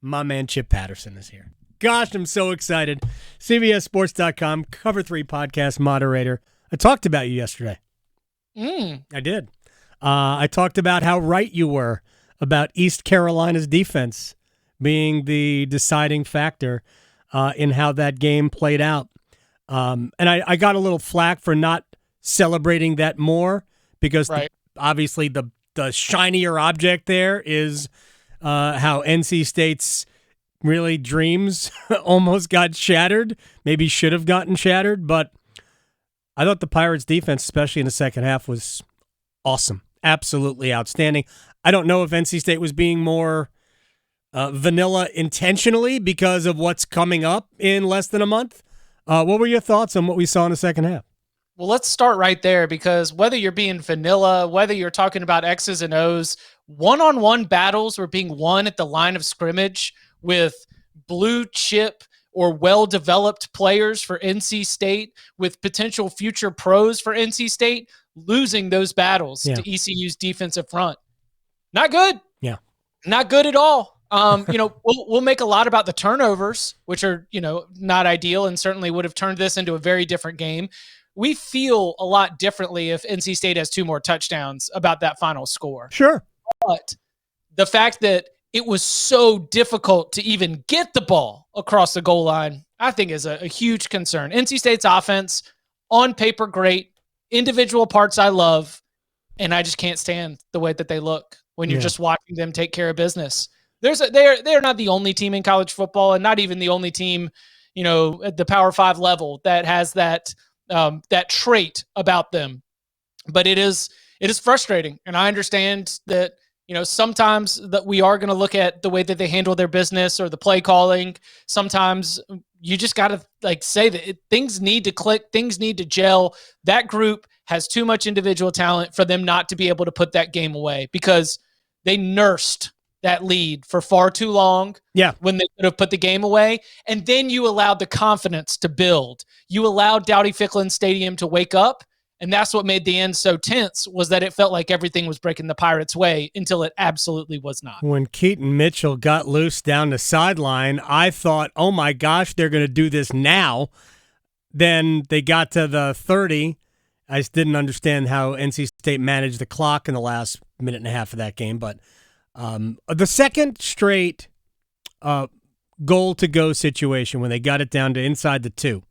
My man Chip Patterson is here. Gosh, I'm so excited. CBSSports.com, Cover 3 podcast moderator. I talked about you yesterday. I did. I talked about how right you were about East Carolina's defense being the deciding factor in how that game played out. And I got a little flack for not celebrating that more because obviously the shinier object there is how NC State's really dreams almost got shattered, maybe should have gotten shattered, but I thought the Pirates' defense, especially in the second half, was awesome. Absolutely outstanding. I don't know if NC State was being more vanilla intentionally because of what's coming up in less than a month. What were your thoughts on what we saw in the second half? Well, let's start right there, because whether you're being vanilla, whether you're talking about X's and O's, one-on-one battles were being won at the line of scrimmage with blue chip or well-developed players for NC State, with potential future pros for NC State, losing those battles to ECU's defensive front. Not good. Yeah. Not good at all. We'll make a lot about the turnovers, which are, not ideal and certainly would have turned this into a very different game. We feel a lot differently if NC State has 2 more touchdowns about that final score. Sure. But the fact that it was so difficult to even get the ball across the goal line, I think is a huge concern. NC State's offense, on paper, great. Individual parts I love, and I just can't stand the way that they look when you're just watching them take care of business. They're not the only team in college football, and not even the only team, at the Power 5 level that has that trait about them. But it is frustrating, and I understand that sometimes that we are going to look at the way that they handle their business or the play calling. Sometimes you just got to say that things need to click, things need to gel. That group has too much individual talent for them not to be able to put that game away, because they nursed that lead for far too long. Yeah. When they could have put the game away. And then you allowed the confidence to build. You allowed Dowdy-Ficklin Stadium to wake up. And that's what made the end so tense, was that it felt like everything was breaking the Pirates' way until it absolutely was not. When Keaton Mitchell got loose down the sideline, I thought, oh my gosh, they're going to do this now. Then they got to the 30. I just didn't understand how NC State managed the clock in the last minute and a half of that game. But the second straight goal-to-go situation when they got it down to inside the 2.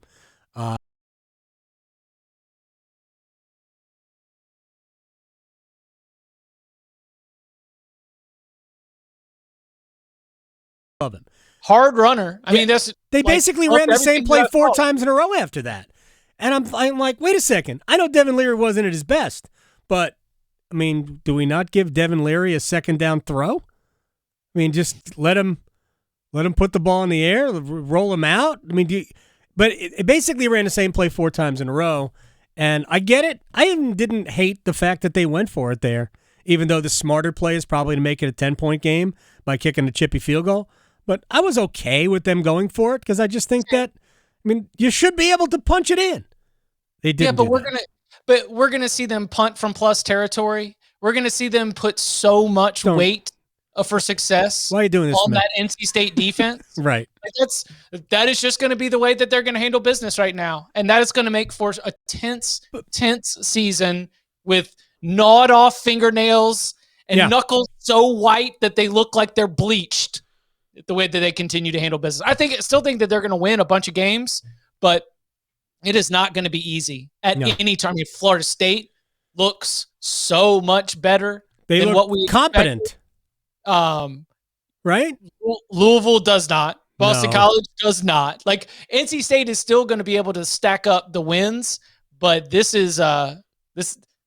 Of him. Hard runner. I mean, they basically ran the same play 4 times in a row after that. And I'm like, wait a second. I know Devin Leary wasn't at his best, but I mean, do we not give Devin Leary a second down throw? I mean, just let him put the ball in the air, roll him out. I mean, but it basically ran the same play 4 times in a row, and I get it. I even didn't hate the fact that they went for it there, even though the smarter play is probably to make it a 10-point game by kicking a chippy field goal. But I was okay with them going for it, because I just think that, I mean, you should be able to punch it in. They didn't. Yeah, but we're gonna see them punt from plus territory. We're gonna see them put so much weight for success. Why are you doing this on that NC State defense? Right. That is just going to be the way that they're going to handle business right now, and that is going to make for a tense season with gnawed off fingernails and knuckles so white that they look like they're bleached. The way that they continue to handle business, I still think that they're going to win a bunch of games, but it is not going to be easy at any time. Florida State looks so much better than what we competent. Expected. Right? Louisville does not. Boston College does not. Like, NC State is still going to be able to stack up the wins, but this is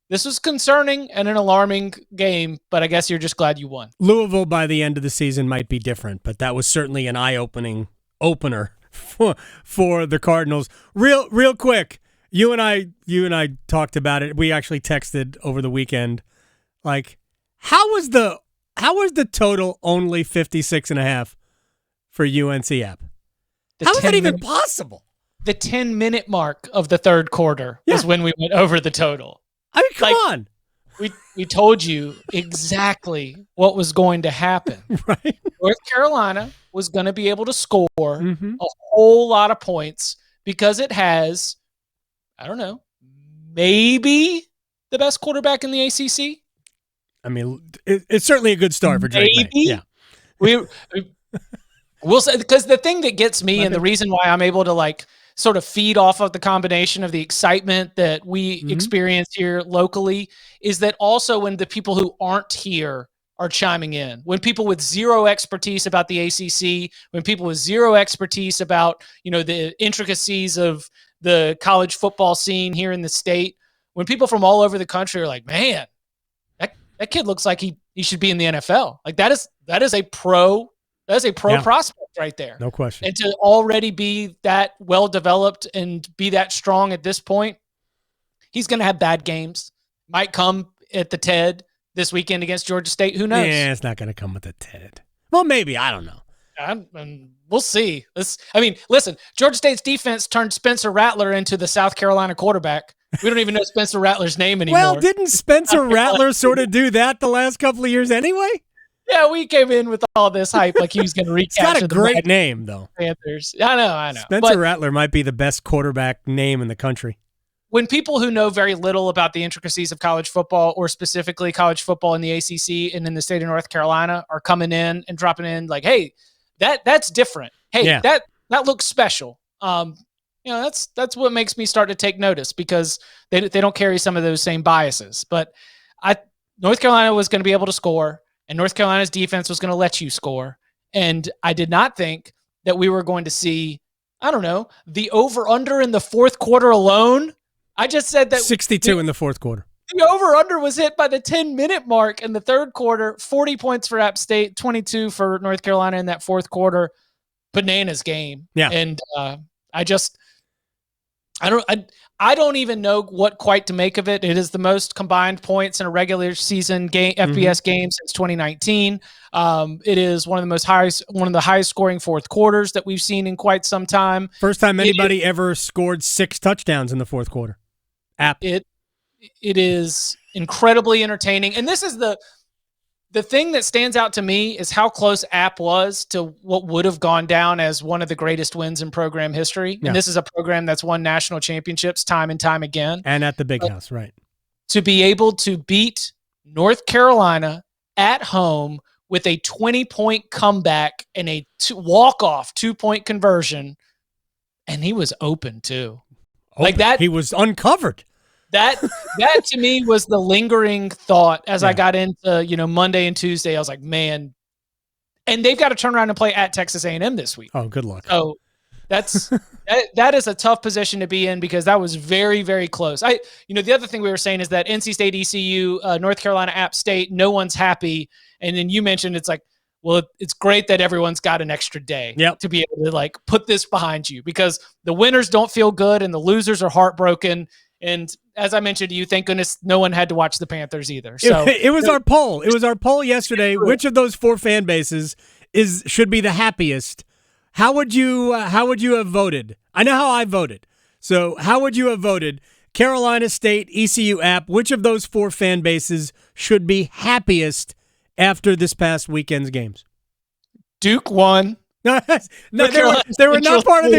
this was concerning and an alarming game, but I guess you're just glad you won. Louisville by the end of the season might be different, but that was certainly an eye-opening opener for the Cardinals. Real quick, you and I talked about it. We actually texted over the weekend. Like, how was the total only 56.5 for UNC App? How is that even possible? The 10-minute mark of the third quarter was when we went over the total. I mean, come on. we told you exactly what was going to happen. Right. North Carolina was going to be able to score a whole lot of points because it has, I don't know, maybe the best quarterback in the ACC. I mean, it's certainly a good start for Drake May. Yeah. We'll say, because the thing that gets me and the reason why I'm able to like sort of feed off of the combination of the excitement that we experience here locally is that also when the people who aren't here are chiming in, when people with zero expertise about the ACC, when people with zero expertise about, the intricacies of the college football scene here in the state, when people from all over the country are like, man, that kid looks like he should be in the NFL. Like that is a pro prospect right there. No question. And to already be that well-developed and be that strong at this point, he's going to have bad games. Might come at the TED this weekend against Georgia State. Who knows? Yeah, it's not going to come with the TED. Well, maybe. I don't know. We'll see. Listen, Georgia State's defense turned Spencer Rattler into the South Carolina quarterback. We don't even know Spencer Rattler's name anymore. Well, didn't Spencer Rattler sort of do that the last couple of years anyway? Yeah, we came in with all this hype like he was going to recapture. He's got a great name, though. Panthers. I know. Spencer Rattler might be the best quarterback name in the country. When people who know very little about the intricacies of college football, or specifically college football in the ACC and in the state of North Carolina, are coming in and dropping in like, hey, that's different. Hey, that looks special. That's what makes me start to take notice because they don't carry some of those same biases. But North Carolina was going to be able to score, and North Carolina's defense was going to let you score. And I did not think that we were going to see, I don't know, the over-under in the fourth quarter alone. I just said that 62 in the fourth quarter. The over-under was hit by the 10-minute mark in the third quarter. 40 points for App State, 22 for North Carolina in that fourth quarter. Bananas game. Yeah. And I don't even know what quite to make of it. It is the most combined points in a regular season game, FBS game since 2019. It is one of the highest scoring fourth quarters that we've seen in quite some time. First time anybody ever scored 6 touchdowns in the fourth quarter. App. It is incredibly entertaining. And this is the thing that stands out to me is how close App was to what would have gone down as one of the greatest wins in program history. Yeah. And this is a program that's won national championships time and time again. And at the Big House, right. To be able to beat North Carolina at home with a 20-point comeback and a walk-off 2-point conversion, and he was open too. Like that. He was uncovered. That to me was the lingering thought as I got into, Monday and Tuesday. I was like, man, and they've got to turn around and play at Texas A&M this week. Oh, good luck. So that is a tough position to be in because that was very, very close. The other thing we were saying is that NC State, ECU, North Carolina, App State, no one's happy. And then you mentioned it's like, well, it's great that everyone's got an extra day to be able to like put this behind you because the winners don't feel good and the losers are heartbroken. And as I mentioned to you, thank goodness no one had to watch the Panthers either. So it was our poll. It was our poll yesterday. Which of those 4 fan bases should be the happiest? How would you have voted? I know how I voted. So how would you have voted? Carolina State, ECU App. Which of those 4 fan bases should be happiest after this past weekend's games? Duke won. No, they were not part of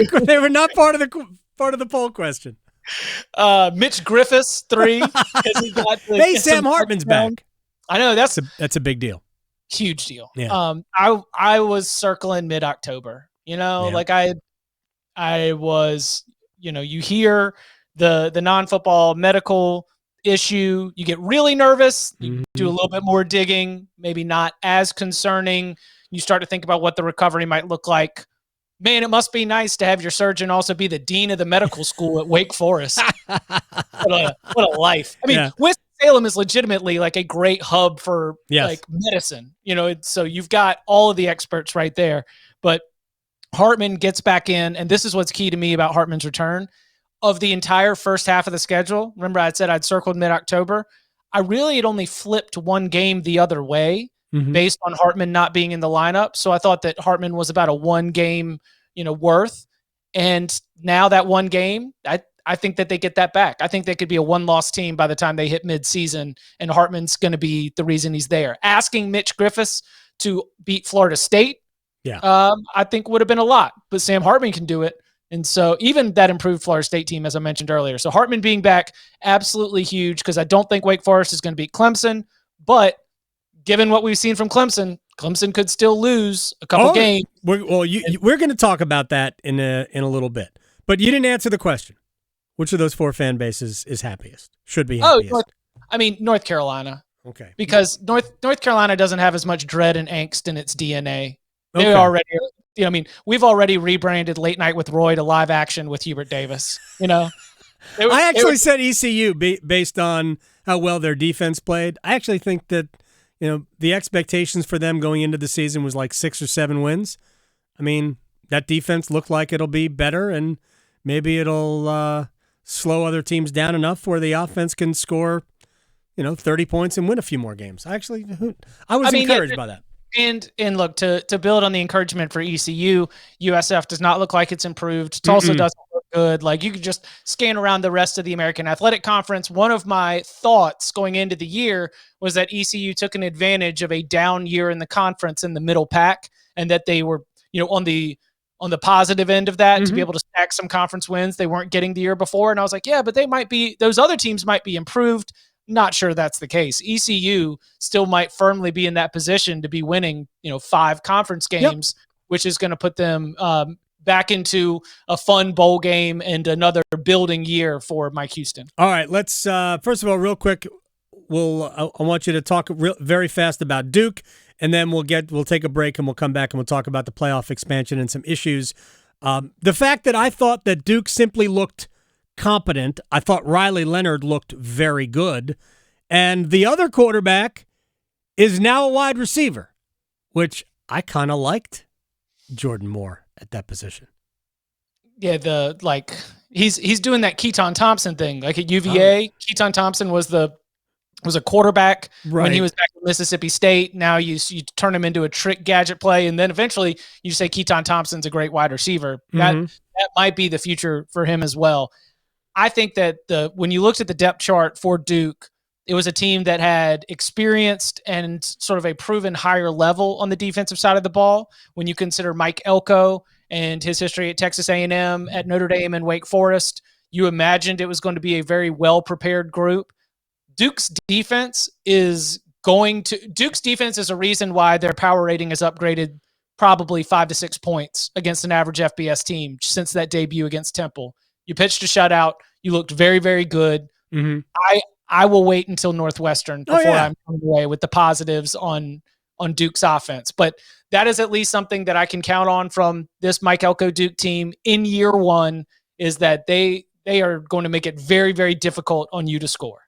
the poll question. Mitch Griffiths 3. Hey, Sam Hartman's back. I know that's a big deal. Huge deal. Yeah. I was circling mid-October. Like I was. You hear the non-football medical issue, you get really nervous. You do a little bit more digging. Maybe not as concerning. You start to think about what the recovery might look like. Man, it must be nice to have your surgeon also be the dean of the medical school at Wake Forest. What a life. I mean, Winston-Salem is legitimately like a great hub for like medicine, so you've got all of the experts right there. But Hartman gets back in, and this is what's key to me about Hartman's return. Of the entire first half of the schedule, remember I said I'd circled mid-October, I really had only flipped one game the other way. Based on Hartman not being in the lineup. So I thought that Hartman was about a 1 game, worth. And now that 1 game, I I think that they get that back. I think they could be a one-loss team by the time they hit mid-season, and Hartman's going to be the reason he's there. Asking Mitch Griffiths to beat Florida State, I think would have been a lot, but Sam Hartman can do it. And so even that improved Florida State team, as I mentioned earlier. So Hartman being back, absolutely huge, because I don't think Wake Forest is going to beat Clemson. But given what we've seen from Clemson, Clemson could still lose a couple games. We're going to talk about that in a little bit. But you didn't answer the question. Which of those four fan bases is happiest? Should be happiest? North Carolina. Okay. Because North Carolina doesn't have as much dread and angst in its DNA. They already, we've already rebranded Late Night with Roy to Live Action with Hubert Davis. I actually said ECU based on how well their defense played. I actually think that the expectations for them going into the season was like 6 or 7 wins. I mean, that defense looked like it'll be better, and maybe it'll slow other teams down enough where the offense can score 30 points and win a few more games. I was encouraged by that. And look, to build on the encouragement for ECU, USF does not look like it's improved. Tulsa doesn't look good. Like, you could just scan around the rest of the American Athletic Conference. One of my thoughts going into the year was that ECU took an advantage of a down year in the conference in the middle pack, and that they were, on the positive end of that to be able to stack some conference wins they weren't getting the year before. And I was like, yeah, but those other teams might be improved. Not sure that's the case. ECU still might firmly be in that position to be winning, 5 conference games, which is going to put them back into a fun bowl game and another building year for Mike Houston. All right, let's first of all, real quick, I want you to talk very fast about Duke, and then we'll take a break and we'll come back and we'll talk about the playoff expansion and some issues. The fact that I thought that Duke simply looked competent. I thought Riley Leonard looked very good. And the other quarterback is now a wide receiver, which I kind of liked Jordan Moore at that position. Yeah, he's doing that Keaton Thompson thing. Like at UVA, Keaton Thompson was a quarterback when he was back at Mississippi State. Now you turn him into a trick gadget play, and then eventually you say Keaton Thompson's a great wide receiver. That might be the future for him as well. I think that when you looked at the depth chart for Duke, it was a team that had experienced and sort of a proven higher level on the defensive side of the ball. When you consider Mike Elko and his history at Texas A&M, at Notre Dame, and Wake Forest, you imagined it was going to be a very well-prepared group. Duke's defense is a reason why their power rating is upgraded probably 5 to 6 points against an average FBS team since that debut against Temple. You pitched a shutout. You looked very, very good. I will wait until Northwestern before I'm coming away with the positives on Duke's offense. But that is at least something that I can count on from this Mike Elko Duke team in year one, is that they are going to make it very, very difficult on you to score.